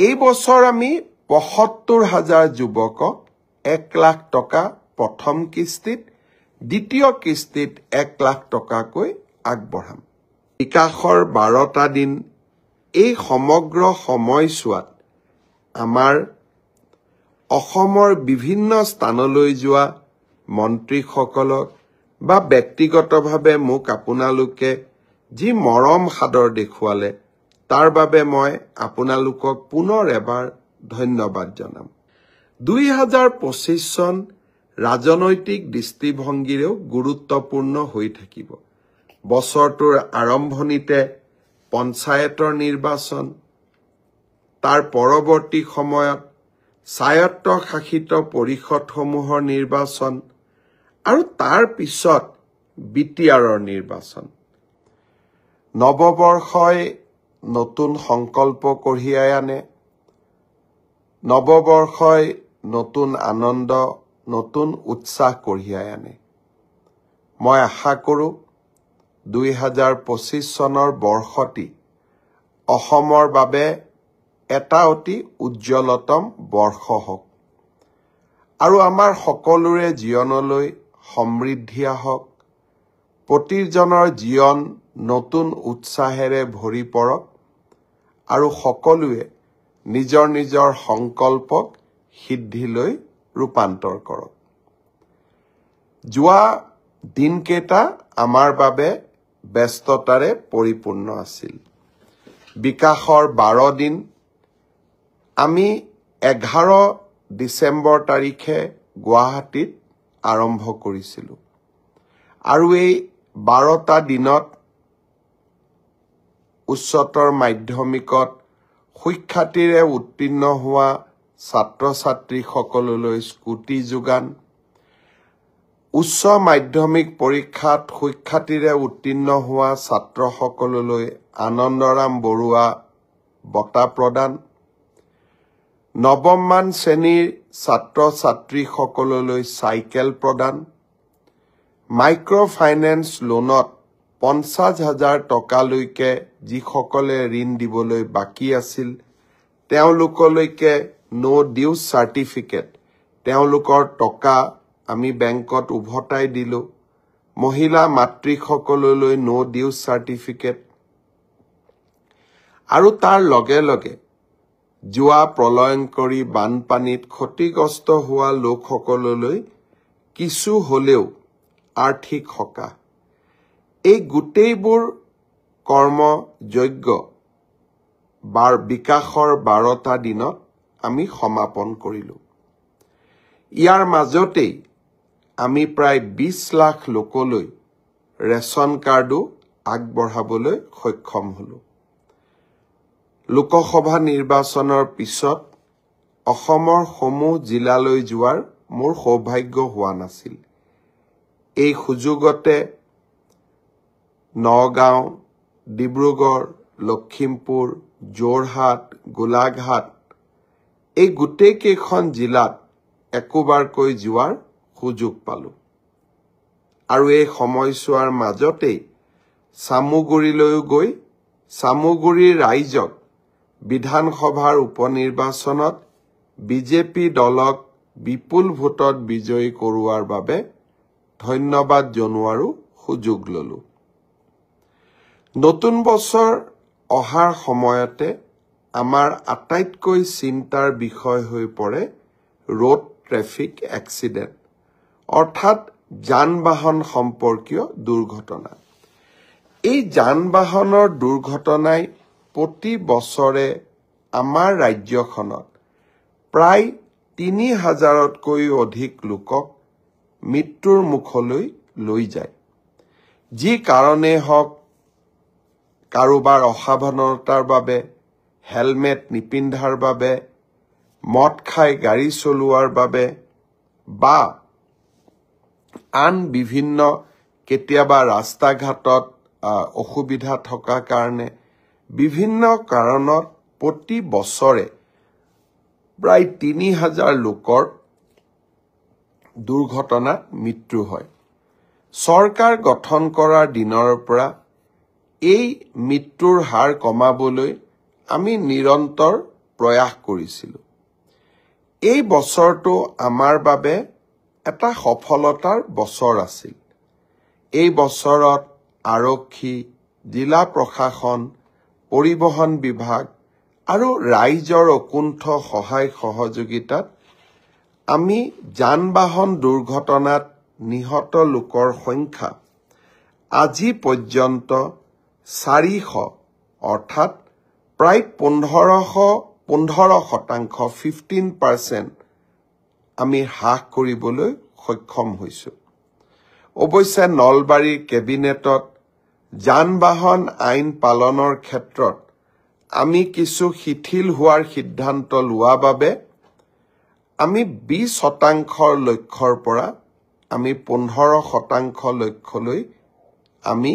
এই বছৰ আমি ৭৫,০০০ যুৱকক ১ লাখ টকা প্ৰথম কিস্তিত, দ্বিতীয় কিস্তিত ১ লাখ টকাকৈ আগবঢ়াম। বিকাশৰ ১২টা দিন এই সমগ্ৰ সময়ছোৱাত আমাৰ অসমৰ বিভিন্ন স্থানলৈ যোৱা মন্ত্ৰীসকলক বা ব্যক্তিগতভাৱে মোক আপোনালোকে যি মৰম সাদৰ দেখুৱালে তাৰ বাবে মই আপোনালোকক পুনৰ এবাৰ ধন্যবাদ জনাম। ২০২৫ চন ৰাজনৈতিক দৃষ্টিভংগীৰেও গুৰুত্বপূৰ্ণ হৈ থাকিব। বছৰটোৰ আৰম্ভণিতে পঞ্চায়তৰ নিৰ্বাচন, তাৰ পৰৱৰ্তী সময়ত স্বায়ত্তশাসিত পৰিষদসমূহৰ নিৰ্বাচন আৰু তাৰ পিছত বিটিআৰৰ নিৰ্বাচন। নৱবৰ্ষই নতুন সংকল্প কঢ়িয়াই আনে, নৱবৰ্ষই নতুন আনন্দ, নতুন উৎসাহ কঢ়িয়াই আনে। মই আশা কৰোঁ ২০২৫ চনৰ বৰ্ষটি অসমৰ বাবে এটা অতি উজ্জ্বলতম বৰ্ষ হওক আৰু আমাৰ সকলোৰে জীৱনলৈ সমৃদ্ধি আহক, প্ৰতিজনৰ জীৱন নতুন উৎসাহেৰে ভৰি পৰক আৰু সকলোৱে নিজৰ নিজৰ সংকল্পক সিদ্ধিলৈ ৰূপান্তৰ কৰক। যোৱা দিনকেইটা আমাৰ বাবে ব্যস্ততাৰে পৰিপূৰ্ণ আছিল। বিকাশৰ ১২ দিন আমি ১১ ডিচেম্বৰ তাৰিখে গুৱাহাটীত আৰম্ভ কৰিছিলোঁ আৰু এই ১২টা দিনত উচ্চতৰ মাধ্যমিকত সুখ্যাতিৰে উত্তীৰ্ণ হোৱা ছাত্ৰ ছাত্ৰীসকললৈ স্কুটি যোগান, উচ্চ মাধ্যমিক পৰীক্ষাত সুখ্যাতিৰে উত্তীৰ্ণ হোৱা ছাত্ৰসকললৈ আনন্দৰাম বৰুৱা বঁটা প্ৰদান, নৱমমান শ্ৰেণীৰ ছাত্ৰ ছাত্ৰীসকললৈ চাইকেল প্ৰদান, মাইক্ৰ' ফাইনেন্স লোনত ৫০,০০০ টকালৈকে যিসকলে ঋণ দিবলৈ বাকী আছিল তেওঁলোকলৈকে ন' ডিউজ চাৰ্টিফিকেট, তেওঁলোকৰ টকা আমি বেংকত উভতাই দিলোঁ। মহিলা মাতৃসকললৈ ন' ডিউজ চাৰ্টিফিকেট আৰু তাৰ লগে লগে যোৱা প্ৰলয়ংকৰী বানপানীত ক্ষতিগ্ৰস্ত হোৱা লোকসকললৈ কিছু হলেও আৰ্থিক সকাহ, এই গোটেইবোৰ কৰ্মযজ্ঞ বিকাশৰ ১২টা দিনত আমি সমাপন কৰিলোঁ। ইয়াৰ মাজতেই আমি প্ৰায় ২০ লাখ লোকলৈ ৰেচন কাৰ্ডো আগবঢ়াবলৈ সক্ষম হলোঁ। লোকসভা নিৰ্বাচনৰ পিছত অসমৰ সমূহ জিলালৈ যোৱাৰ মোৰ সৌভাগ্য হোৱা নাছিল। এই সুযোগতে নগাঁও, ডিব্ৰুগড়, লখিমপুৰ, যোৰহাট, গোলাঘাট এই গোটেইকেইখন জিলাত একোবাৰকৈ যোৱাৰ সুযোগ পালোঁ আৰু এই সময়ছোৱাৰ মাজতেই চামুগুৰিলৈও গৈ চামুগুৰিৰ ৰাইজক বিধানসভাৰ উপনিৰ্বাচনত বিজেপি দলক বিপুল ভোটত বিজয়ী কৰোৱাৰ বাবে ধন্যবাদ জনোৱাৰো সুযোগ ললোঁ। নতুন বছৰ অহাৰ সময়তে আমাৰ আটাইতকৈ চিন্তাৰ বিষয় হৈ পৰে ৰোড ট্ৰেফিক এক্সিডেণ্ট, অৰ্থাৎ যান-বাহন সম্পৰ্কীয় দুৰ্ঘটনা। এই যান-বাহনৰ দুৰ্ঘটনাই প্ৰতি বছৰে আমাৰ ৰাজ্যখনত প্ৰায় ৩,০০০তকৈও অধিক লোকক মৃত্যুৰ মুখলৈ লৈ যায়। যি কাৰণেই হওক, কাৰোবাৰ অসাৱধানতাৰ বাবে, হেলমেট নিপিন্ধাৰ বাবে, মদ খাই গাড়ী চলোৱাৰ বাবে বা আন বিভিন্ন কেতিয়াবা ৰাস্তা ঘাটত অসুবিধা থকা কাৰণে বিভিন্ন কাৰণত প্ৰতি বছৰে প্ৰায় ৩,০০০ লোকৰ দুৰ্ঘটনাত মৃত্যু হয়। চৰকাৰ গঠন কৰাৰ দিনৰ পৰা এই মৃত্যুৰ হাৰ কমাবলৈ আমি নিৰন্তৰ প্ৰয়াস কৰিছিলোঁ। এই বছৰটো আমাৰ বাবে এটা সফলতাৰ বছৰ আছিল। এই বছৰত আৰক্ষী, জিলা প্ৰশাসন, পৰিবহণ বিভাগ আৰু ৰাইজৰ অকুণ্ঠ সহায় সহযোগিতাত আমি যান-বাহন দুৰ্ঘটনাত নিহত লোকৰ সংখ্যা আজি পৰ্যন্ত 400 অৰ্থাৎ প্ৰায় 15% আমি হ্ৰাস কৰিবলৈ সক্ষম হৈছোঁ। অৱশ্যে নলবাৰীৰ কেবিনেটত যান-বাহন আইন পালনৰ ক্ষেত্ৰত আমি কিছু শিথিল হোৱাৰ সিদ্ধান্ত লোৱা বাবে আমি 20% লক্ষ্যৰ পৰা আমি 15% লক্ষ্যলৈ আমি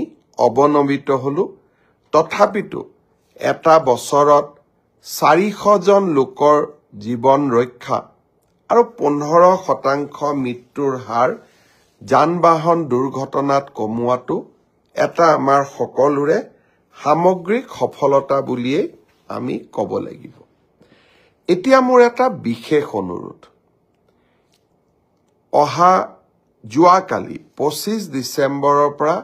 অৱনমিত হলো। তথাপিতো এটা বছৰত 400 জন লোকৰ জীৱন ৰক্ষা আৰু 15% মৃত্যুৰ হাৰ যান-বাহন দুৰ্ঘটনাত কমোৱাটো এটা আমাৰ সকলোৰে সামগ্ৰিক সফলতা বুলিয়ে আমি ক'ব লাগিব। এতিয়া মোৰ এটা বিশেষ অনুৰোধ। যোৱাকালি 25 ডিচেম্বৰৰ পৰা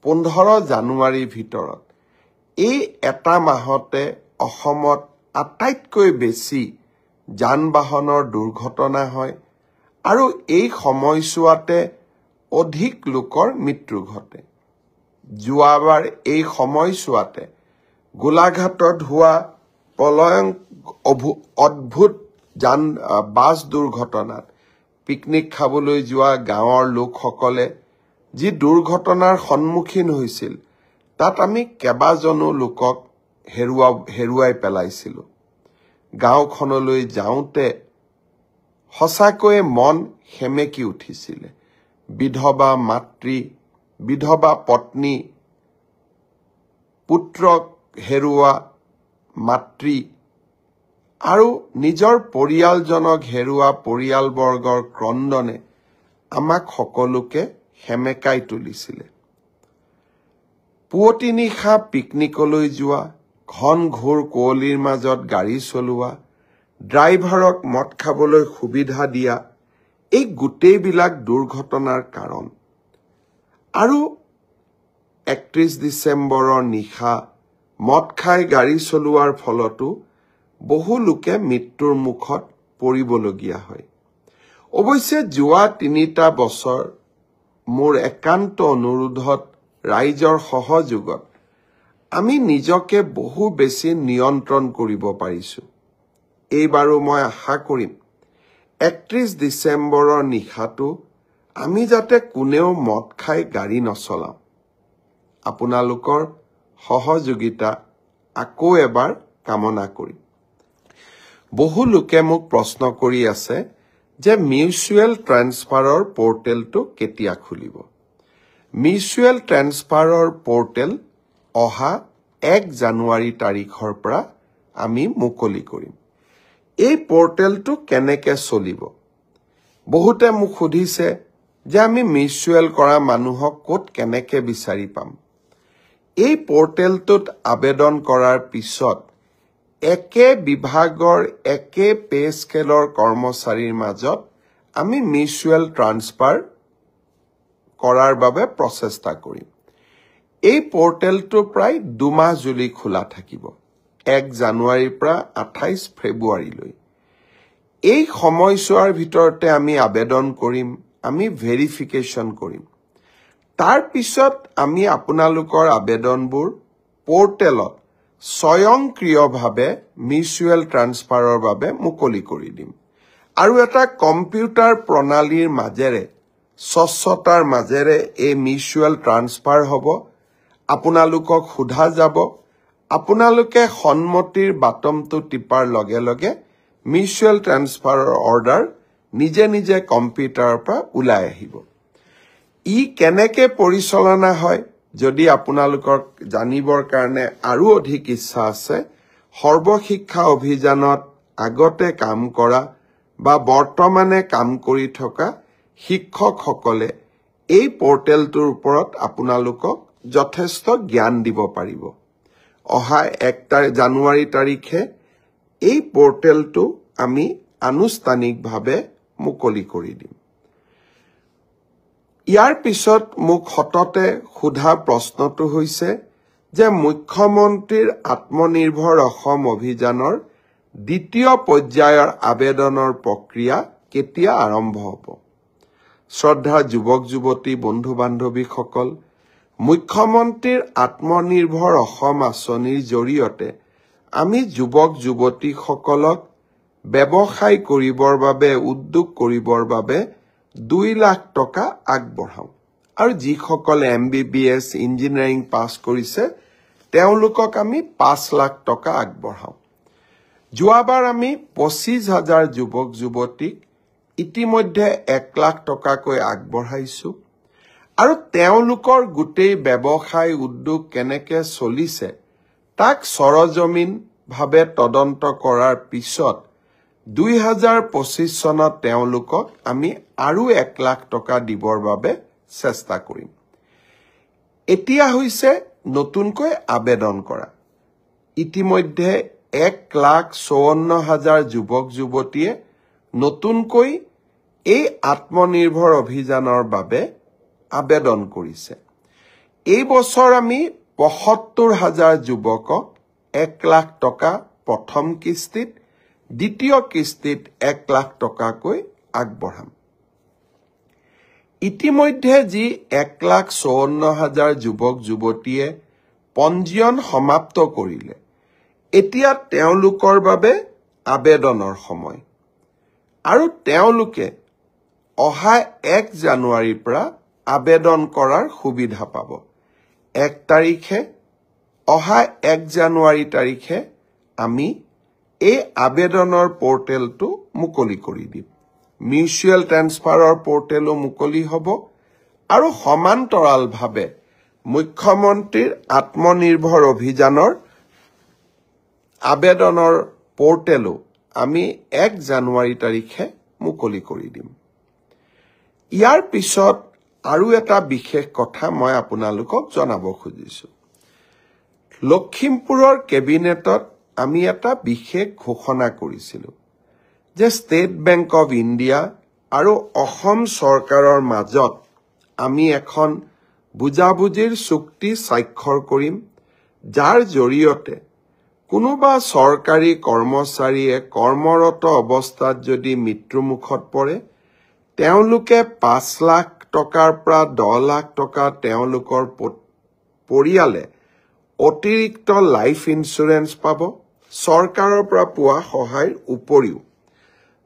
15 জানুৱাৰীৰ ভিতৰত এই এটা মাহতে অসমত আটাইতকৈ বেছি যান-বাহনৰ দুৰ্ঘটনা হয় আৰু এই সময়ছোৱাতে অধিক লোকৰ মৃত্যু ঘটে। যোৱাবাৰ এই সময়ছোৱাতে গোলাঘাটত হোৱা অদ্ভুত বাছ দুৰ্ঘটনাত পিকনিক খাবলৈ যোৱা গাঁৱৰ লোকসকলে যি দুৰ্ঘটনাৰ সন্মুখীন হৈছিল, তাত আমি কেইবাজনো লোকক হেৰুৱাই পেলাইছিলোঁ। গাঁওখনলৈ যাওঁতে সঁচাকৈয়ে মন সেমেকি উঠিছিলে। বিধৱা মাতৃ, বিধৱা পত্নী, পুত্ৰক হেৰুওৱা মাতৃ আৰু নিজৰ পৰিয়ালজনক হেৰুওৱা পৰিয়ালবৰ্গৰ ক্ৰন্দনে আমাক সকলোকে সেমেকাই তুলিছিলে। পুৱতি নিশা পিকনিকলৈ যোৱা, ঘন ঘোৰ কুঁৱলীৰ মাজত গাড়ী চলোৱা, ড্ৰাইভাৰক মদ খাবলৈ সুবিধা দিয়া, এই গোটেইবিলাক দুৰ্ঘটনাৰ কাৰণ। আৰু 31 ডিচেম্বৰৰ নিশা মদ খাই গাড়ী চলোৱাৰ ফলতো বহু লোকে মৃত্যুৰ মুখত পৰিবলগীয়া হয়। অৱশ্যে যোৱা 3টা বছৰ মোৰ একান্ত অনুৰোধত ৰাইজৰ সহযোগত আমি নিজকে বহু বেছি নিয়ন্ত্ৰণ কৰিব পাৰিছো। এইবাৰো মই আশা কৰিম 31 ডিচেম্বৰৰ নিশাটো আমি যাতে কোনেও মদ খাই গাড়ী নচলাওঁ। আপোনালোকৰ সহযোগিতা আকৌ এবাৰ কামনা কৰিম। বহু লোকে মোক প্ৰশ্ন কৰি আছে যে মিউচুৱেল ট্ৰান্সফাৰৰ পৰ্টেলটো কেতিয়া খুলিব। মিউচুৱেল ট্ৰান্সফাৰৰ পৰ্টেল অহা 1 জানুৱাৰী তাৰিখৰ পৰা আমি মুকলি কৰিম। এই পৰ্টেলটো কেনেকৈ চলিব? বহুতে মোক সুধিছে যে আমি মিউচুৱেল কৰা মানুহক ক'ত কেনেকৈ বিচাৰি পাম। এই পৰ্টেলটোত আবেদন কৰাৰ পিছত একে বিভাগৰ একে পে স্কেলৰ কৰ্মচাৰীৰ মাজত আমি মিউচুৱেল ট্ৰান্সফাৰ কৰাৰ বাবে প্ৰচেষ্টা কৰিম। এই পৰ্টেলটো প্ৰায় 2 মাহ জুৰি খোলা থাকিব, 1 জানুৱাৰীৰ পৰা 28 ফেব্ৰুৱাৰীলৈ। এই সময়ছোৱাৰ ভিতৰতে আমি আবেদন কৰিম, আমি ভেৰিফিকেশ্যন কৰিম। তাৰ পিছত আমি আপোনালোকৰ আবেদনবোৰ পৰ্টেলত স্বয়ংক্ৰিয়ভাৱে মিউচুৱেল ট্ৰান্সফাৰৰ বাবে মুকলি কৰি দিম আৰু এটা কম্পিউটাৰ প্ৰণালীৰ মাজেৰে স্বচ্ছতাৰ মাজেৰে এই মিউচুৱেল ট্ৰান্সফাৰ হ'ব। আপোনালোকক সোধা যাব, আপোনালোকে সন্মতিৰ বাটনটো টিপাৰ লগে লগে মিউচুৱেল ট্ৰান্সফাৰৰ অৰ্ডাৰ নিজে নিজে কম্পিউটাৰৰ পৰা ওলাই আহিব। ই কেনেকৈ পৰিচালনা হয় যদি আপোনালোকৰ জানিবৰ কাৰণে আৰু অধিক ইচ্ছা আছে, সৰ্বশিক্ষা অভিযানত আগতে কাম কৰা বা বৰ্তমানে কাম কৰি থকা শিক্ষকসকলে এই পৰ্টেলটোৰ ওপৰত আপোনালোকক যথেষ্ট জ্ঞান দিব পাৰিব। অহা 1 জানুৱাৰী তাৰিখে এই পোৰ্টেলটো আমি আনুষ্ঠানিকভাৱে মুকলি কৰি দিম ইয়াৰ পিছত মোক হততে সোধা প্ৰশ্নটো হৈছে যে মুখ্যমন্ত্ৰীৰ আত্মনিৰ্ভৰ অসম অভিযানৰ দ্বিতীয় পৰ্যায়ৰ আবেদনৰ প্ৰক্ৰিয়া কেতিয়া আৰম্ভ হ'ব শ্ৰদ্ধা যুৱক যুৱতী বন্ধু বান্ধৱীসকল মুখ্যমন্ত্ৰীৰ আত্মনিৰ্ভৰ অসম আঁচনিৰ জৰিয়তে আমি যুৱক যুৱতীসকলক ব্যৱসায় কৰিবৰ বাবে উদ্যোগ কৰিবৰ বাবে 2 লাখ টকা আগবঢ়াও আৰু যিসকলে MBBS ইঞ্জিনিয়াৰিং পাছ কৰিছে তেওঁলোকক আমি 5 লাখ টকা আগবঢ়াও যোৱাবাৰ আমি 25,000 যুৱক যুৱতীক ইতিমধ্যে 1 লাখ টকাকৈ আগবঢ়াইছো আৰু তেওঁলোকৰ গোটেই ব্যৱসায় উদ্যোগ কেনেকৈ চলিছে তাক সৰজমিন ভাৱে তদন্ত কৰাৰ পিছত 2025 চনত তেওঁলোকক আমি আৰু 1 লাখ টকা দিবৰ বাবে চেষ্টা কৰিম এতিয়া হৈছে নতুনকৈ আবেদন কৰা ইতিমধ্যে 1,54,000 যুৱক যুৱতীয়ে নতুনকৈ এই আত্মনিৰ্ভৰ অভিযানৰ বাবে আবেদন কৰিছে এই বছৰ আমি ৭৫,000 যুৱকক 1 লাখ টকা প্ৰথম কিস্তিত দ্বিতীয় কিস্তিত 1 লাখ টকাকৈ আগবঢ়াম ইতিমধ্যে যি 1,54,000 যুৱক যুৱতীয়ে পঞ্জীয়ন সমাপ্ত কৰিলে এতিয়া তেওঁলোকৰ বাবে আবেদনৰ সময় আৰু তেওঁলোকে অহা 1 জানুৱাৰীৰ পৰা আবেদন কৰাৰ সুবিধা পাব 1 তাৰিখে অহা 1 জানুৱাৰী তাৰিখে আমি এই আবেদনৰ পোৰ্টেলটো মুকলি কৰি দিম মিউচুৱেল ট্ৰান্সফাৰৰ পোৰ্টেলো মুকলি হ'ব আৰু সমান্তৰালভাৱে মুখ্যমন্ত্ৰীৰ আত্মনিৰ্ভৰ অভিযানৰ আবেদনৰ পোৰ্টেলো আমি 1 জানুৱাৰী তাৰিখে মুকলি কৰি দিম ইয়াৰ পিছত আৰু এটা বিশেষ কথা মই আপোনালোকক জনাব খুজিছো লখিমপুৰৰ কেবিনেটত আমি এটা বিশেষ ঘোষণা কৰিছিলো যে ষ্টেট বেংক অফ ইণ্ডিয়া আৰু অসম চৰকাৰৰ মাজত আমি এখন বুজাবুজিৰ চুক্তি স্বাক্ষৰ কৰিম যাৰ জৰিয়তে কোনোবা চৰকাৰী কৰ্মচাৰীয়ে কৰ্মৰত অৱস্থাত যদি মৃত্যুমুখত পৰে তেওঁলোকে 5 লাখ টকাৰ পৰা 10 লাখ টকা তেওঁলোকৰ পৰিয়ালে অতিৰিক্ত লাইফ ইন্সুৰেন্স পাব চৰকাৰৰ পৰা পোৱা সহায়ৰ উপৰিও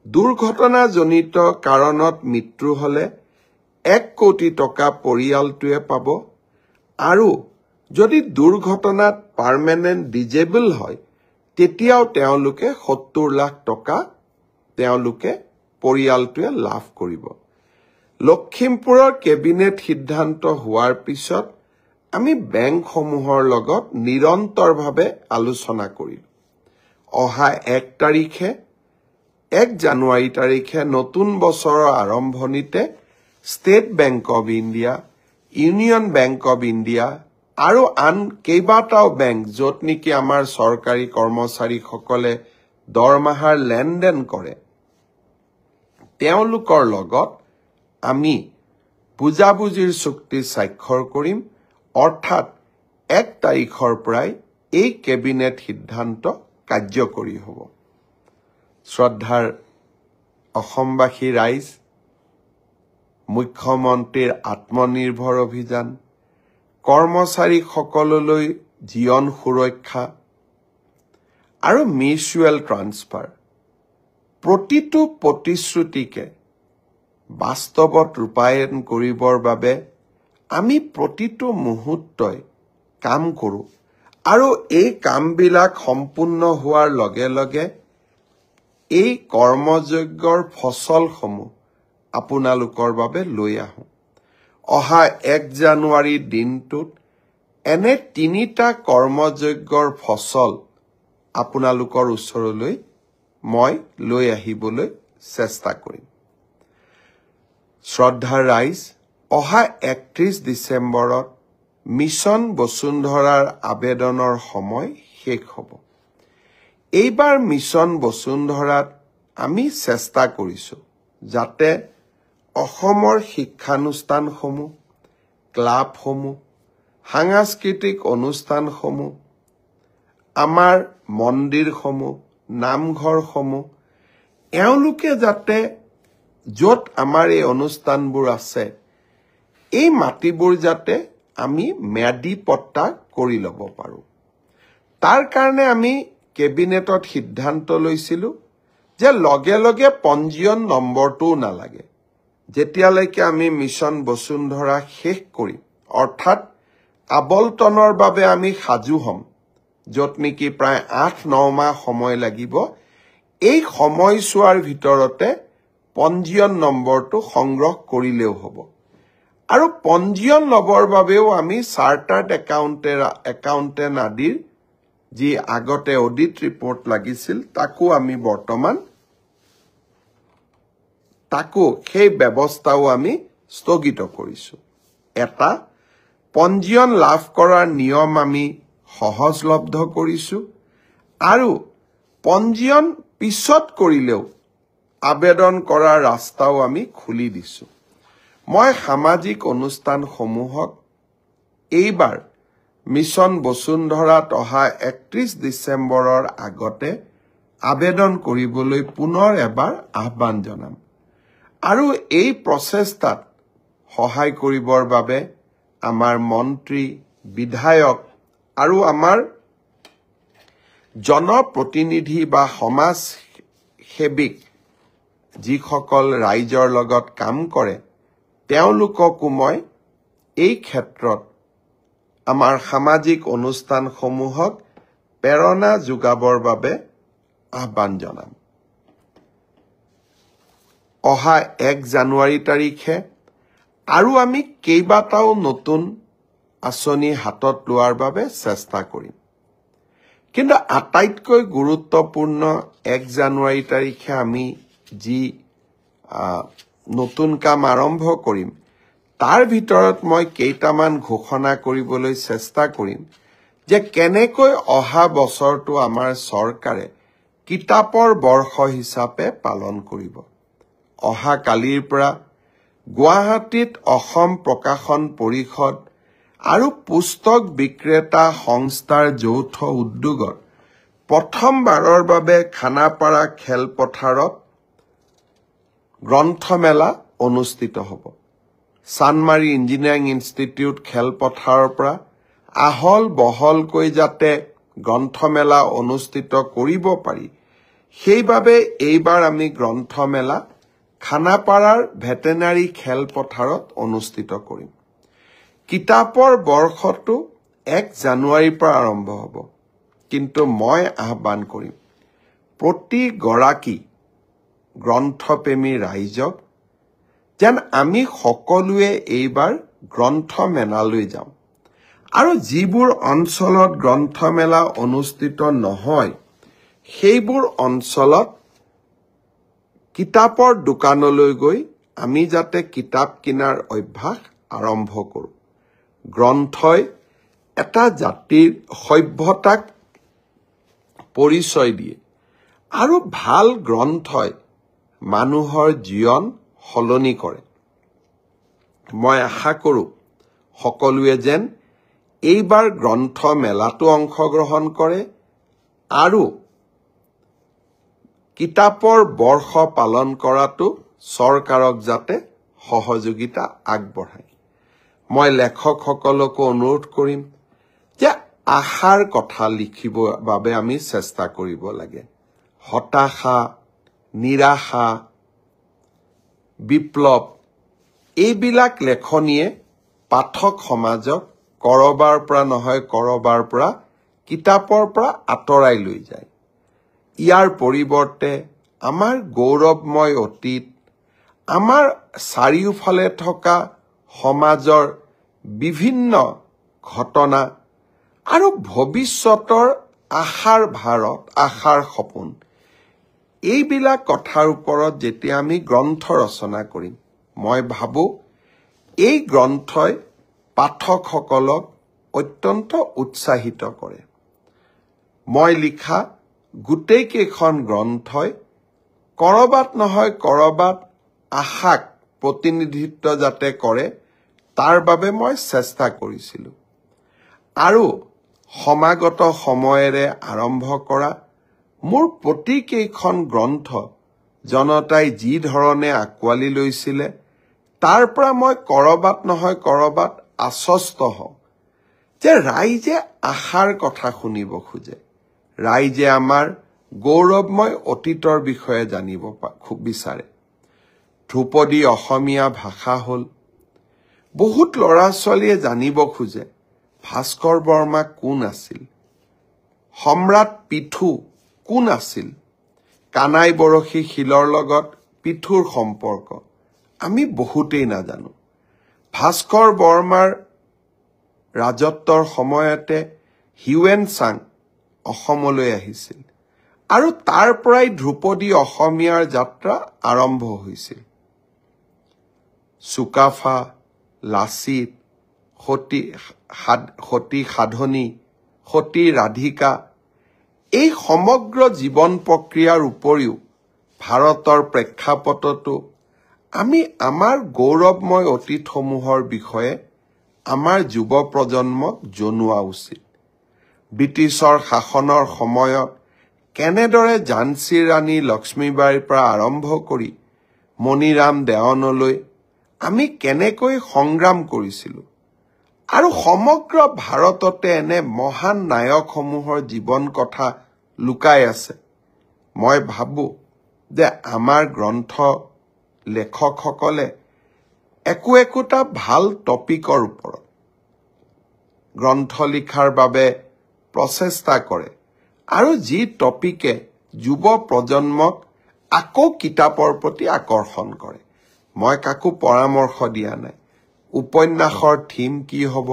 দুৰ্ঘটনাজনিত কাৰণত মৃত্যু হলে 1 কোটি টকা পৰিয়ালটোৱে পাব আৰু যদি দুৰ্ঘটনাত পাৰ্মানেন্ট ডিজেবল হয় তেতিয়াও তেওঁলোকে 70 লাখ টকা তেওঁলোকে পৰিয়ালটোৱে লাভ কৰিব লখিমপুৰৰ কেবিনেট সিদ্ধান্ত হোৱাৰ পিছত আমি বেংকসমূহৰ লগত নিৰন্তৰভাৱে আলোচনা কৰিম অহা 1 তাৰিখে 1 জানুৱাৰী তাৰিখে নতুন বছৰৰ আৰম্ভণিতে state bank of India union bank of India আৰু আন কেইবাটাও বেংক য'ত নেকি আমাৰ চৰকাৰী কৰ্মচাৰীসকলে দৰমহাৰ লেনদেন কৰে তেওঁলোকৰ লগত আমি বুজাবুজিৰ চুক্তি স্বাক্ষৰ কৰিম অৰ্থাৎ 1 তাৰিখৰ পৰাই এই কেবিনেট সিদ্ধান্ত কাৰ্যকৰী হ'ব শ্ৰদ্ধাৰ অসমবাসী ৰাইজ মুখ্যমন্ত্ৰীৰ আত্মনিৰ্ভৰ অভিযান কৰ্মচাৰীসকললৈ জীৱন সুৰক্ষা আৰু মিউচুৱেল ট্ৰান্সফাৰ প্ৰতিটো প্ৰতিশ্ৰুতিকে বাস্তৱত ৰূপায়ণ কৰিবৰ বাবে আমি প্ৰতিটো মুহূৰ্তই কাম কৰোঁ আৰু এই কামবিলাক সম্পূৰ্ণ হোৱাৰ লগে লগে এই কৰ্মযজ্ঞৰ ফচলসমূহ আপোনালোকৰ বাবে লৈ আহোঁ অহা 1 জানুৱাৰী দিনটোত এনে 3টা কৰ্মযজ্ঞৰ ফচল আপোনালোকৰ ওচৰলৈ মই লৈ আহিবলৈ চেষ্টা কৰিম শ্ৰদ্ধাৰ ৰাইজ অহা 31 ডিচেম্বৰত মিছন বসুন্ধৰাৰ আবেদনৰ সময় শেষ হ'ব এইবাৰ মিছন বসুন্ধৰাত আমি চেষ্টা কৰিছো যাতে অসমৰ শিক্ষানুষ্ঠানসমূহ ক্লাবসমূহ সাংস্কৃতিক অনুষ্ঠানসমূহ আমাৰ মন্দিৰসমূহ নামঘৰসমূহ এওঁলোকে যাতে য'ত আমাৰ এই অনুষ্ঠানবোৰ আছে এই মাটিবোৰ যাতে আমি ম্যাদী পট্টা কৰি ল'ব পাৰো তাৰ কাৰণে আমি কেবিনেটত সিদ্ধান্ত লৈছিলো যে লগে লগে পঞ্জীয়ন নম্বৰটো নালাগে যেতিয়ালৈকে আমি মিছন বসুন্ধৰা শেষ কৰিম অৰ্থাৎ আবলটনৰ বাবে আমি সাজু হম য'ত নেকি প্ৰায় ৮-৯ মাহ সময় লাগিব এই সময়ছোৱাৰ ভিতৰতে পঞ্জীয়ন নম্বৰটো সংগ্ৰহ কৰিলেও হ'ব আৰু পঞ্জীয়ন ল'বৰ বাবেও আমি চাৰ্টাৰ্ড একাউণ্টেণ্ট আদিৰ যি আগতে অডিট ৰিপৰ্ট লাগিছিল তাকো আমি বৰ্তমান সেই ব্যৱস্থাও আমি স্থগিত কৰিছো এটা পঞ্জীয়ন লাভ কৰাৰ নিয়ম আমি সহজলব্ধ কৰিছো আৰু পঞ্জীয়ন পিছত কৰিলেও আবেদন কৰাৰ ৰাস্তাও আমি খুলি দিছো মই সামাজিক অনুষ্ঠানসমূহক এইবাৰ মিছন বসুন্ধৰাত অহা 31 ডিসেম্বৰৰ আগতে আবেদন কৰিবলৈ পুনৰ এবাৰ আহ্বান জনাম আৰু এই প্ৰচেষ্টাত সহায় কৰিবৰ বাবে আমাৰ মন্ত্ৰী বিধায়ক আৰু আমাৰ জনপ্ৰতিনিধি বা সমাজ সেৱিক যিসকল ৰাইজৰ লগত কাম কৰে তেওঁলোককো মই এই ক্ষেত্ৰত আমাৰ সামাজিক অনুষ্ঠানসমূহক প্ৰেৰণা যোগাবৰ বাবে আহ্বান জনাম অহা 1 জানুৱাৰী তাৰিখে আৰু আমি কেইবাটাও নতুন আঁচনি হাতত লোৱাৰ বাবে চেষ্টা কৰিম কিন্তু আটাইতকৈ গুৰুত্বপূৰ্ণ 1 জানুৱাৰী তাৰিখে আমি যি নতুন কাম আৰম্ভ কৰিম তাৰ ভিতৰত মই কেইটামান ঘোষণা কৰিবলৈ চেষ্টা কৰিম যে কেনেকৈ অহা বছৰটো আমাৰ চৰকাৰে কিতাপৰ বৰ্ষ হিচাপে পালন কৰিব অহা কালিৰ পৰা গুৱাহাটীত অসম প্ৰকাশন পৰিষদ আৰু পুস্তক বিক্ৰেতা সংস্থাৰ যৌথ উদ্যোগত প্ৰথমবাৰৰ বাবে খানাপাৰা খেলপথাৰত গ্ৰন্থমেলা অনুষ্ঠিত হ'ব চানমাৰী ইঞ্জিনিয়াৰিং ইনষ্টিটিউট খেলপথাৰৰ পৰা আহল বহলকৈ যাতে গ্ৰন্থমেলা অনুষ্ঠিত কৰিব পাৰি সেইবাবে এইবাৰ আমি গ্ৰন্থমেলা খানাপাৰাৰ ভেটেনাৰী খেলপথাৰত অনুষ্ঠিত কৰিম কিতাপৰ বৰ্ষটো 1 জানুৱাৰীৰ পৰা আৰম্ভ হ'ব কিন্তু মই আহ্বান কৰিম প্ৰতিগৰাকী গ্ৰন্থপ্ৰেমী ৰাইজক যেন আমি সকলোৱে এইবাৰ গ্ৰন্থমেলালৈ যাম আৰু যিবোৰ অঞ্চলত গ্ৰন্থমেলা অনুষ্ঠিত নহয় সেইবোৰ অঞ্চলত কিতাপৰ দোকানলৈ গৈ আমি যাতে কিতাপ কিনাৰ অভ্যাস আৰম্ভ কৰোঁ গ্ৰন্থই এটা জাতিৰ সভ্যতাক পৰিচয় দিয়ে আৰু ভাল গ্ৰন্থই মানুহৰ জীৱন সলনি কৰে মই আশা কৰোঁ সকলোৱে যেন এইবাৰ গ্ৰন্থ মেলাটো অংশগ্ৰহণ কৰে আৰু কিতাপৰ বৰ্ষ পালন কৰাটো চৰকাৰক যাতে সহযোগিতা আগবঢ়ায় মই লেখকসকলকো অনুৰোধ কৰিম যে আশাৰ কথা লিখিবৰ বাবে আমি চেষ্টা কৰিব লাগে হতাশা নিৰাশা বিপ্লৱ এইবিলাক লেখনিয়ে পাঠক সমাজক কৰবাৰ পৰা নহয় কৰবাৰ পৰা কিতাপৰ পৰা আঁতৰাই লৈ যায় ইয়াৰ পৰিৱৰ্তে আমাৰ গৌৰৱময় অতীত আমাৰ চাৰিওফালে থকা সমাজৰ বিভিন্ন ঘটনা আৰু ভৱিষ্যতৰ আশাৰ ভাৰত আশাৰ সপোন এইবিলাক কথাৰ ওপৰত যেতিয়া আমি গ্ৰন্থ ৰচনা কৰিম মই ভাবো এই গ্ৰন্থই পাঠকসকলক অত্যন্ত উৎসাহিত কৰে মই লিখা গোটেই কেইখন গ্ৰন্থই কৰবাত নহয় কৰবাত আশাক প্ৰতিনিধিত্ব যাতে কৰে তাৰ বাবে মই চেষ্টা কৰিছিলো আৰু সমাগত সময়েৰে আৰম্ভ কৰা মোৰ প্ৰতি কেইখন গ্ৰন্থ জনতাই যি ধৰণে আকোৱালি লৈছিলে তাৰ পৰা মই কৰবাত নহয় কৰবাত আশ্বস্ত হওঁ যে ৰাইজে আশাৰ কথা শুনিব খোজে ৰাইজে আমাৰ গৌৰৱময় অতীতৰ বিষয়ে জানিব খুব বিচাৰে ধ্ৰুপদী অসমীয়া ভাষা হ'ল বহুত ল'ৰা ছোৱালীয়ে জানিব খোজে ভাস্কৰ বৰ্মা কোন আছিল সম্ৰাট পিথু কোন আছিল কানাই বৰশী শিলৰ লগত পিথুৰ সম্পৰ্ক আমি বহুতেই নাজানো ভাস্কৰ বৰ্মাৰ ৰাজত্বৰ সময়তে হিউৱেন চাং অসমলৈ আহিছিল আৰু তাৰ পৰাই ধ্ৰুপদী অসমীয়াৰ যাত্ৰা আৰম্ভ হৈছিল চুকাফা লাচিত সতী সাধনী সতী ৰাধিকা এই সমগ্ৰ জীৱন প্ৰক্ৰিয়াৰ উপৰিও ভাৰতৰ প্ৰেক্ষাপটতো আমি আমাৰ গৌৰৱময় অতীতসমূহৰ বিষয়ে আমাৰ যুৱ প্ৰজন্মক জনোৱা উচিত ব্ৰিটিছৰ শাসনৰ সময়ত কেনেদৰে ঝান্সী ৰাণী লক্ষ্মীবাইৰ পৰা আৰম্ভ কৰি মণিৰাম দেৱানলৈ আমি কেনেকৈ সংগ্ৰাম কৰিছিলো আৰু সমগ্ৰ ভাৰততে এনে মহান নায়কসমূহৰ জীৱন কথা লুকাই আছে মই ভাবো যে আমাৰ গ্ৰন্থ লেখকসকলে একোটা ভাল টপিকৰ ওপৰত গ্ৰন্থ লিখাৰ বাবে প্ৰচেষ্টা কৰে আৰু যি টপিকে যুৱ প্ৰজন্মক আকৌ কিতাপৰ প্ৰতি আকৰ্ষণ কৰে মই কাকো পৰামৰ্শ দিয়া নাই উপন্যাসৰ থিম কি হ'ব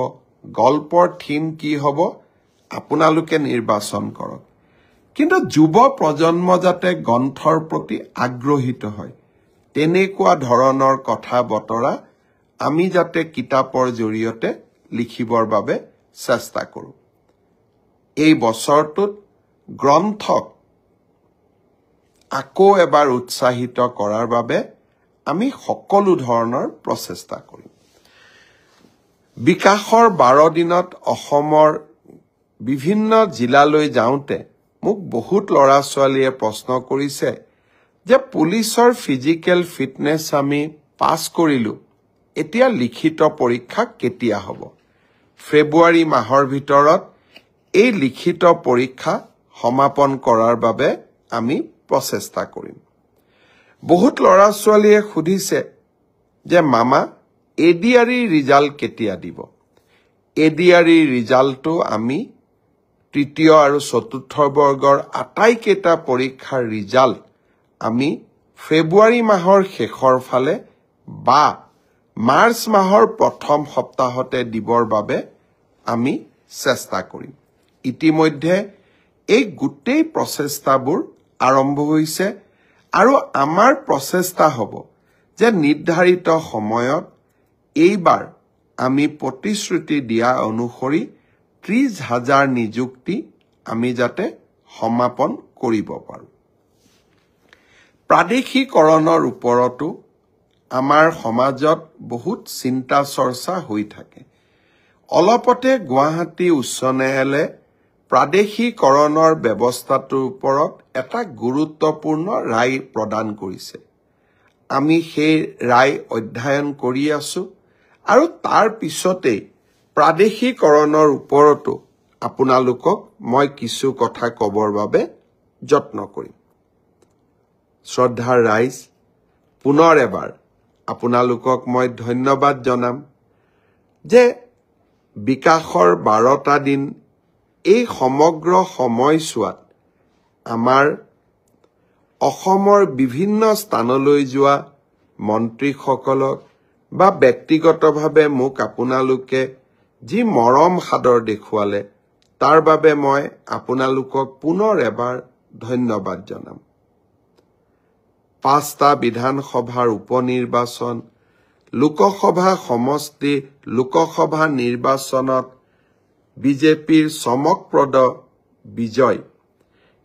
গল্পৰ থিম কি হ'ব আপোনালোকে নিৰ্বাচন কৰক কিন্তু যুৱ প্ৰজন্ম যাতে গ্ৰন্থৰ প্ৰতি আগ্ৰহীত হয় তেনেকুৱা ধৰণৰ কথা বতৰা আমি যাতে কিতাপৰ জৰিয়তে লিখিবৰ বাবে চেষ্টা কৰোঁ এই বছৰটোত গ্ৰন্থক আকৌ এবাৰ উৎসাহিত কৰাৰ বাবে আমি সকলো ধৰণৰ প্ৰচেষ্টা কৰিম বিকাশৰ 12 দিনত অসমৰ বিভিন্ন জিলালৈ যাওঁতে মোক বহুত ল'ৰা ছোৱালীয়ে প্ৰশ্ন কৰিছে যে পুলিচৰ ফিজিক্যাল ফিটনেস আমি পাস কৰিলো এতিয়া লিখিত পৰীক্ষা কেতিয়া হ'ব ফেব্ৰুৱাৰী মাহৰ ভিতৰত এই লিখিত পৰীক্ষা সমাপন কৰাৰ বাবে আমি প্ৰচেষ্টা কৰিম বহুত ল'ৰা ছোৱালীয়ে সুধিছে যে মামা এডিআৰই ৰিজাল্ট কেতিয়া দিব এডিআৰই ৰিজাল্টটো আমি তৃতীয় আৰু চতুৰ্থ বৰ্গৰ আটাইকেইটা পৰীক্ষাৰ ৰিজাল্ট আমি ফেব্ৰুৱাৰী মাহৰ শেষৰ ফালে বা মাৰ্চ মাহৰ প্ৰথম সপ্তাহতে দিবৰ বাবে আমি চেষ্টা কৰিম ইতিমধ্যে এই গোটেই প্ৰচেষ্টাবোৰ আৰম্ভ হৈছে আৰু আমাৰ প্ৰচেষ্টা হ'ব যে নিৰ্ধাৰিত সময়ত এইবাৰ আমি প্ৰতিশ্ৰুতি দিয়া অনুসৰি 30,000 নিযুক্তি আমি যাতে সমাপন কৰিব পাৰো প্ৰাদেশিকৰণৰ ওপৰতো আমাৰ সমাজত বহুত চিন্তা চৰ্চা হৈ থাকে অলপতে গুৱাহাটী উচ্চ ন্যায়ালয়ে প্ৰাদেশিকৰণৰ ব্যৱস্থাটোৰ ওপৰত এটা গুৰুত্বপূৰ্ণ ৰায় প্ৰদান কৰিছে আমি সেই ৰায় অধ্যয়ন কৰি আছো আৰু তাৰ পিছতেই প্ৰাদেশিকৰণৰ ওপৰতো আপোনালোকক মই কিছু কথা ক'বৰ বাবে যত্ন কৰিম শ্ৰদ্ধাৰ ৰাইজ পুনৰ এবাৰ আপোনালোকক মই ধন্যবাদ জনাম যে বিকাশৰ 12টা দিন এই সমগ্ৰ সময়ছোৱাত আমাৰ অসমৰ বিভিন্ন স্থানলৈ যোৱা মন্ত্ৰীসকলক বা ব্যক্তিগতভাৱে মোক আপোনালোকে যি মৰম সাদৰ দেখুৱালে তাৰ বাবে মই আপোনালোকক পুনৰ এবাৰ ধন্যবাদ জনাম 5টা বিধানসভাৰ উপনিৰ্বাচন লোকসভা সমষ্টি লোকসভা নিৰ্বাচনত বিজেপিৰ চমকপ্ৰদ বিজয়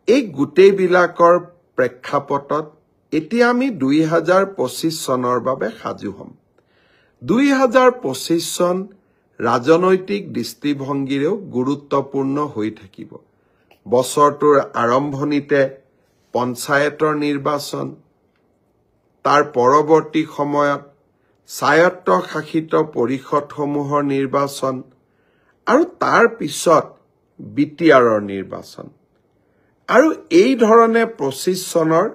এই গোটেইবিলাকৰ প্ৰেক্ষাপটত এতিয়া আমি 2025 চনৰ বাবে সাজু হ'ম 2025 চন ৰাজনৈতিক দৃষ্টিভংগীৰেও গুৰুত্বপূৰ্ণ হৈ থাকিব বছৰটোৰ আৰম্ভণিতে পঞ্চায়তৰ নিৰ্বাচন তাৰ পৰৱৰ্তী সময়ত স্বায়ত্তশাসিত পৰিষদসমূহৰ নিৰ্বাচন আৰু তাৰ পিছত বিটিআৰৰ নিৰ্বাচন আৰু এই ধৰণে 25 চনৰ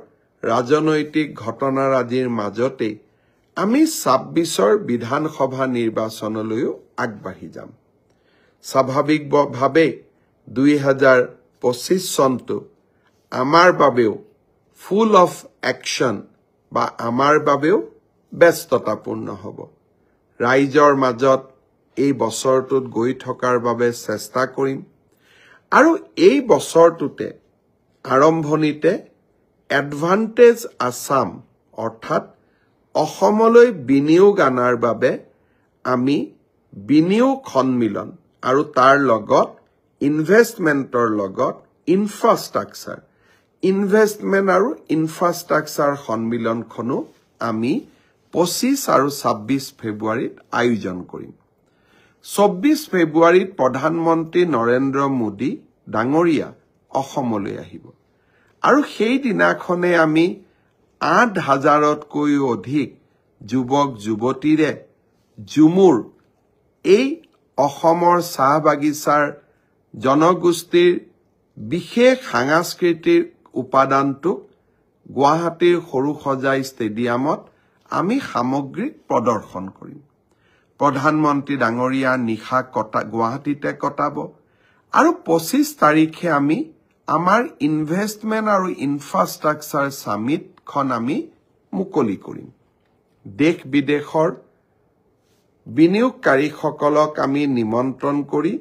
ৰাজনৈতিক ঘটনাৰাজিৰ মাজতে আমি 26ৰ বিধানসভা নিৰ্বাচনলৈও আগবাঢ়ি যাম স্বাভাৱিকভাৱে 2025 চনটো আমাৰ বাবেও ফুল অফ একশন বা আমাৰ বাবেও ব্যস্ততাপূৰ্ণ হ'ব ৰাইজৰ মাজত এই বছৰটোত গৈ থকাৰ বাবে চেষ্টা কৰিম আৰু এই বছৰটোতে আৰম্ভণিতে এডভান্টেজ আসাম অৰ্থাৎ অসমলৈ বিনিয়োগ আনাৰ বাবে আমি বিনিয়োগ সন্মিলন আৰু তাৰ লগত ইনভেষ্টমেন্টৰ লগত ইনফ্ৰাষ্ট্ৰাকচাৰ ইনভেষ্টমেন্ট আৰু ইনফ্ৰাষ্ট্ৰাকচাৰ সন্মিলনখনো আমি 25 আৰু 26 ফেব্ৰুৱাৰীত আয়োজন কৰিম 24 ফেব্ৰুৱাৰীত প্ৰধানমন্ত্ৰী নৰেন্দ্ৰ মোদী ডাঙৰীয়া অসমলৈ আহিব আৰু সেই দিনাখনে আমি 8,000তকৈও অধিক যুৱক যুৱতীৰে জুমুৰ এই অসমৰ চাহ বাগিচাৰ জনগোষ্ঠীৰ বিশেষ সাংস্কৃতিক উপাদানটো গুৱাহাটীৰ সৰুসজাই ষ্টেডিয়ামত আমি সামগ্ৰিক প্ৰদৰ্শন কৰিম প্ৰধানমন্ত্ৰী ডাঙৰীয়া নিশা গুৱাহাটীতে কটাব আৰু 25 তাৰিখে আমি আমাৰ ইনভেষ্টমেন্ট আৰু ইনফ্ৰাষ্ট্ৰাকচাৰ সামিটখন আমি মুকলি কৰিম দেশ বিদেশৰ বিনিয়োগকাৰীসকলক আমি নিমন্ত্ৰণ কৰি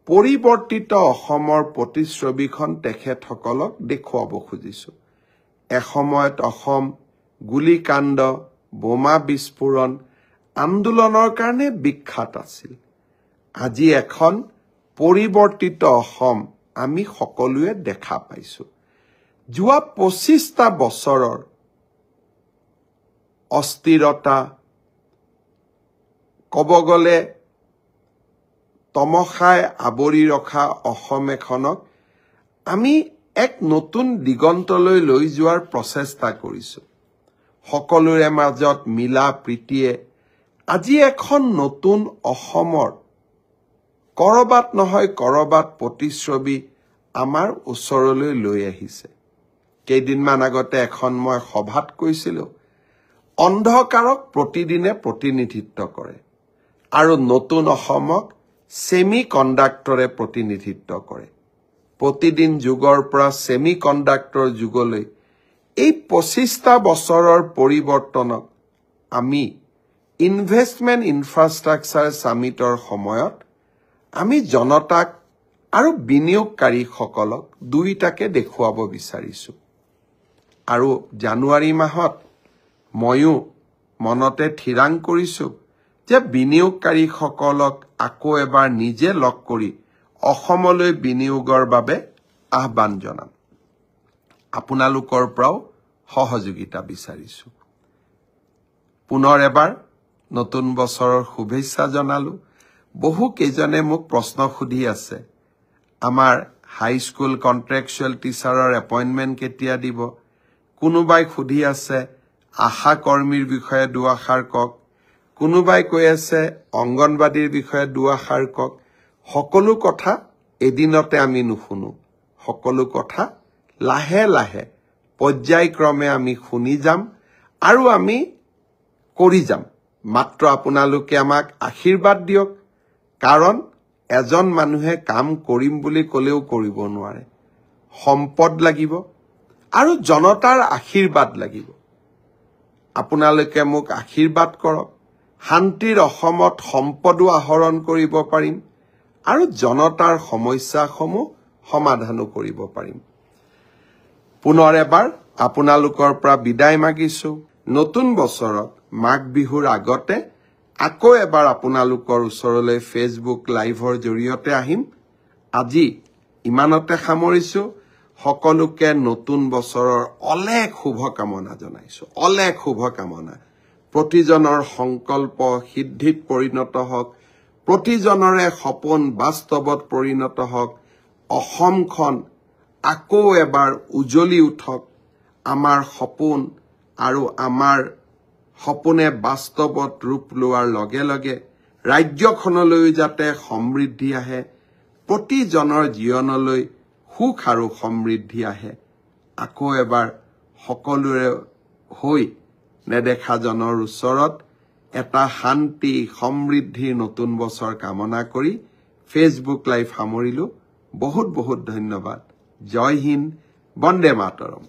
পৰিৱৰ্তিত অসমৰ প্ৰতিচ্ছবিখন তেখেতসকলক দেখুৱাব খুজিছো এসময়ত অসম গুলিকাণ্ড বোমা বিস্ফোৰণ আন্দোলনৰ কাৰণে বিখ্যাত আছিল আজি এখন পৰিৱৰ্তিত অসম আমি সকলোৱে দেখা পাইছো যোৱা 25টা বছৰৰ অস্থিৰতা ক'ব গ'লে তমসাই আৱৰি ৰখা অসম এখনক আমি এক নতুন দিগন্তলৈ লৈ যোৱাৰ প্ৰচেষ্টা কৰিছো সকলোৰে মাজত মিলা প্ৰীতিয়ে আজি এখন নতুন অসমৰ কৰবাত নহয় কৰবাত প্ৰতিচ্ছবি আমাৰ ওচৰলৈ লৈ আহিছে কেইদিনমান আগতে এখন মই সভাত কৈছিলো অন্ধকাৰক প্ৰতিদিনে প্ৰতিনিধিত্ব কৰে আৰু নতুন অসমক সেমি কণ্ডাক্টৰে প্ৰতিনিধিত্ব কৰে প্ৰতিদিন যুগৰ পৰা সেমি কণ্ডাক্টৰ যুগলৈ এই 25টা বছৰৰ পৰিৱৰ্তনক আমি ইনভেষ্টমেন্ট ইনফ্ৰাষ্ট্ৰাকচাৰ সামিটৰ সময়ত আমি জনতাক আৰু বিনিয়োগকাৰীসকলক দুইটাকে দেখুৱাব বিচাৰিছো আৰু জানুৱাৰী মাহত ময়ো মনতে থিৰাং কৰিছো যে বিনিয়োগকাৰীসকলক আকৌ এবাৰ নিজে লগ কৰি অসমলৈ বিনিয়োগৰ বাবে আহ্বান জনাম আপোনালোকৰ পৰাও সহযোগিতা বিচাৰিছো পুনৰ এবাৰ নতুন বছৰৰ শুভেচ্ছা জনালো বহু কেইজনে মোক প্ৰশ্ন সুধি আছে আমাৰ হাই স্কুল কন্ট্ৰাকচুৱেল টিচাৰৰ এপইন্টমেন্ট কেতিয়া দিব কোনোবাই সুধি আছে আশা কৰ্মীৰ বিষয়ে দুআষাৰ কক কোনোবাই কৈ আছে অংগনবাদীৰ বিষয়ে দুআষাৰ কক সকলো কথা এদিনতে আমি নুশুনো সকলো কথা লাহে লাহে পৰ্যায়ক্ৰমে আমি শুনি যাম আৰু আমি কৰি যাম মাত্ৰ আপোনালোকে আমাক আশীৰ্বাদ দিয়ক কাৰণ এজন মানুহে কাম কৰিম বুলি কলেও কৰিব নোৱাৰে সম্পদ লাগিব আৰু জনতাৰ আশীৰ্বাদ লাগিব আপোনালোকে মোক আশীৰ্বাদ কৰক শান্তিৰ অসমত সম্পদো আহৰণ কৰিব পাৰিম আৰু জনতাৰ সমস্যাসমূহ সমাধানো কৰিব পাৰিম পুনৰ এবাৰ আপোনালোকৰ পৰা বিদায় মাগিছো নতুন বছৰত মাঘ বিহুৰ আগতে আকৌ এবাৰ আপোনালোকৰ ওচৰলৈ ফেচবুক লাইভৰ জৰিয়তে আহিম আজি ইমানতে সামৰিছো সকলোকে নতুন বছৰৰ অলেখ শুভকামনা জনাইছো অলেখ শুভকামনা প্ৰতিজনৰ সংকল্প সিদ্ধিত পৰিণত হওক প্ৰতিজনৰে সপোন বাস্তৱত পৰিণত হওক অসমখন আকৌ এবাৰ উজ্বলি উঠক আমাৰ সপোন আৰু আমাৰ সপোনে বাস্তৱত ৰূপ লোৱাৰ লগে লগে ৰাজ্যখনলৈ যাতে সমৃদ্ধি আহে প্ৰতিজনৰ জীৱনলৈ সুখ আৰু সমৃদ্ধি আহে আকৌ এবাৰ সকলোৰে হৈ নেদেখা জনৰ ওচৰত এটা শান্তি সমৃদ্ধিৰ নতুন বছৰ কামনা কৰি ফেচবুক লাইভ সামৰিলো বহুত বহুত ধন্যবাদ জয় হিন্দ বন্দে মাতৰম